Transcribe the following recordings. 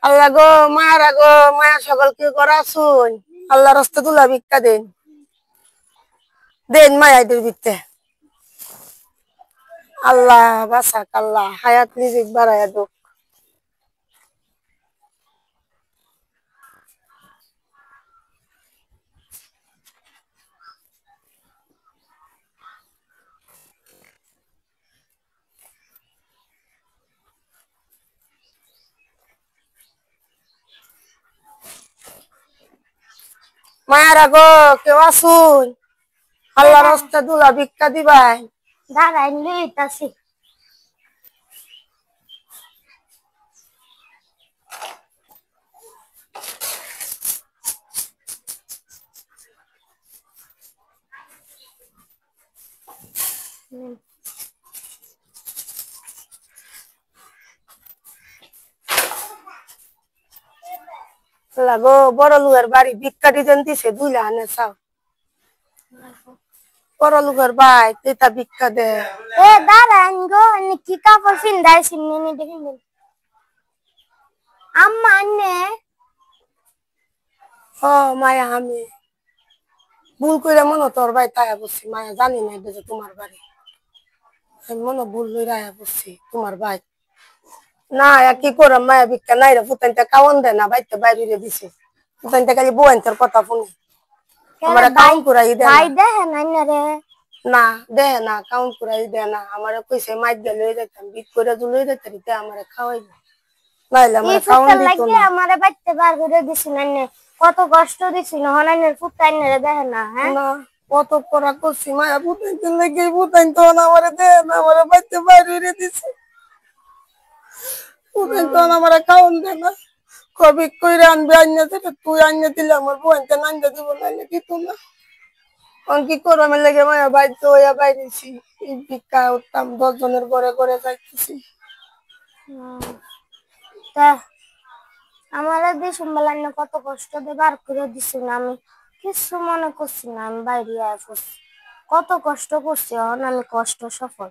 আল্লাহ গো মায়ারা গো মায়া সকলকে করা শুন আল্লাহ রাস্তা তুলা ভিক্ষা দেন দেন মায়াদের ভিত্তে আল্লাহ বাসাক আল্লাহ হায়াত রিজিক বাড়ায়া দুক মায়ারা গো কেউ আসুন আল্লাহ রাস্তা তুলা ভিক্ষা দিবাই দাঁড়াই লইতাছি আল্লাহ গো বড় লোকের বাড়ি ভিক্ষা দিতেন দিছে দুইলা আনে চাও বড় লোকের ভাই তেতা ভিক্ষা দে দাঁড়াই গো কি কাপড় ফিন্দাইছি নিনি দেখেন আম্মা আন্নে ও মায়া আমি ভুল করে মনে তোর ভাই তাই বসছি মায়া জানি না এটা যে তোমার বাড়ি আমি মনে ভুল লই রায়া বসছি তোমার ভাই না কি করাম মায়া ভিক্ষা নাই রে ফুটাইতে কাউন দেয় না বাইতে বাইরে দিছে ফুটাইতে খালি বউয়ের কথা শুনি আমার কাউন কুরাই দেয় ভাই দেখে নাই না রে না দেয় না কাউন কুরাই দেয় না আমার কইছে মাইক দিয়ে লই যেতাম বিট করে লই যেতে দিতে আমার খাওয়াই নাইলে আমার কাউন দিত না আমারে বাইতে বার করে দিছি না কত কষ্ট দিছি না হনাইনের ফুটাই না দেখে না হ্যাঁ না কত করা করছি মায়া ফুটাইতে লেগে ফুটাইতো না আমারে দেয় না আমারে বাইতে বাইরে দিছে আমার খাওন দে না কবি কইরে আনবে আনিয়ে দিতে তুই আনিয়ে দিলে আমার বোনকে নাইন্দে দিব নাইলে দিত না কি করবো আমি লেগে মায়া বাইতে হইয়া বাইরেছি ভিক্ষা উঠতাম 10 জনের ঘরে ঘরে যাইতেছি আমার দিসুম্বেলা কত কষ্ট দিয়ে বার করে দিছি না আমি কিছু মনে করছি না আমি বাইরে আসছি কত কষ্ট করছি এখন আমি কষ্ট সফল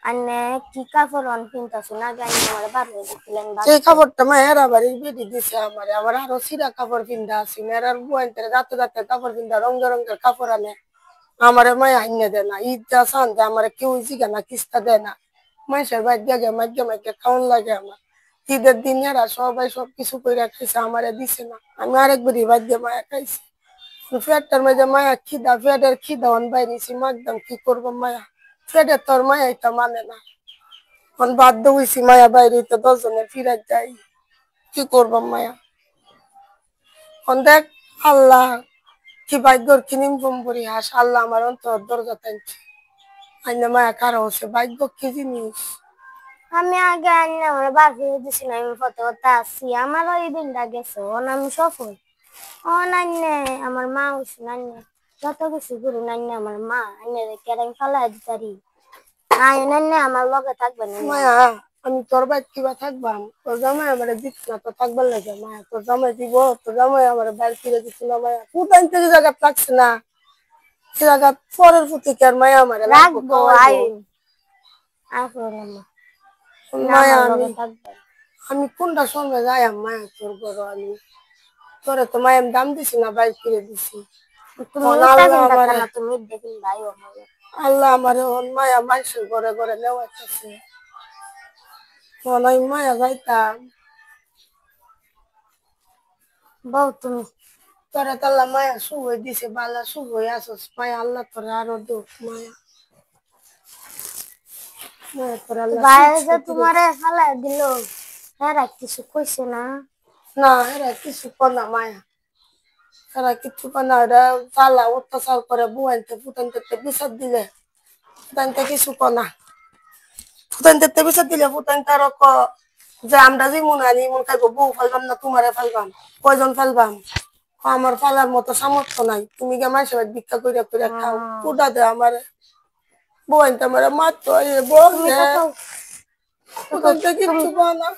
আনে কি কাপড় অন কিনতাছি না জানি আমার বার হয়ে দিছিলেন এই কাপড়টা মায়েরা বাড়ির বেটি দিছে আমার আবার আরো সিরা কাপড় কিনতে আসি মেয়েরার বোনদের যাতে যাতে কাপড় কিনতে রঙ রঙের কাপড় আনে আমার মায়া আইনে দেয় না ঈদ যা শান্তি আমার কেউ জিগা না কিস্তা দেয় না মানুষের বাইর জায়গা মাঝে মাঝে খাওয়ান লাগে আমার ঈদের দিন এরা সবাই সবকিছু করে খাইছে আমারে দিছে না আমি আরেকবারই বাদ দিয়ে মায়া খাইছি ফেটটার মাঝে মায়া খিদা ফেটের খিদা অন বাইরেছি মাকদাম কি করবো মায়া ফেটের তোর মায়া এটা মানে না বাধ্য হয়েছি মায়া বাইরে তো 10 জনের ফিরাত যাই কি করবো মায়া দেখ আল্লাহ কি ভাগ্যর কি নিমকম করি হাস আল্লাহ আমার অন্তর দরজা টানছে আইনা মায়া কারো হচ্ছে ভাগ্য কি জিনিস আমি আগে আইনা আমার বার হয়ে দিছি না আমি কত কথা আছি আমার ওই দিনটা গেছে ওন আমি সফল ও নান্নে আমার মা হচ্ছে নান্নে যত কিছু করি নান্নে আমার মা আইনে কেরাই ফালাই দিতারি নান্নে আমার লগে থাকবে না মায়া আমি তোর বাইক কিবা থাকবাম তোর জামাই আমার দিত না তো থাকবার লাগে মায়া তোর জামাই দিব তোর জামাই আমার বাইর ফিরে দিচ্ছিল মায়া কোথায় থেকে জায়গা থাকছে না সে জায়গা পরের প্রতি আর মায়া আমার রাখবো মায়া আমি কোনটা সময় যাই মায়া তোর ঘর আমি তোরে তো মায়া দাম দিছি না বাইক ফিরে দিছি আল্লাহ আমার মায়া মানুষের ঘরে ঘরে নেওয়াইতেছে মনে মায়া যাইতাম বউ তুমি তোরা তাল্লা মায়া শুভ দিছে বালা শুভ আসস মায়া আল্লাহ তোরা আরো দুঃখ মায়া তোমারে ফালাই দিল এরা কিছু কইছে না না এরা কিছু কনা মায়া এরা কিছু কনা ওরা জ্বালা অত্যাচার করে বুয়াইতে ফুটাইতে বিচার দিলে ফুটাইতে কিছু কনা ফুটাইতে বিচার দিলে ফুটাইতে আরো যে আমরা যেমন আনি এমন খাইবো বউ ফেলবাম না তোমারে ফেলবাম কয়জন ফেলবাম আমার ফালার মতো সামর্থ্য নাই তুমি গে মাসে ভিক্ষা করে করে খাও কুটা দে আমার বোনটা আমার মাত্র কিছু না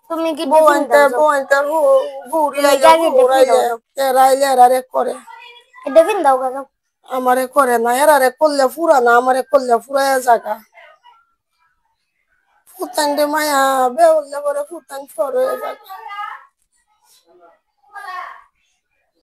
তুমি কি বোনটা ঘুরাইলে করে দেখেন দাও গাও আমারে করে না এরারে করলে ফুরা না আমারে করলে ফুরাইয়া জায়গা ফুতান রে মায়া বেউল্লে পরে ফুতান ফর হয়ে যাবে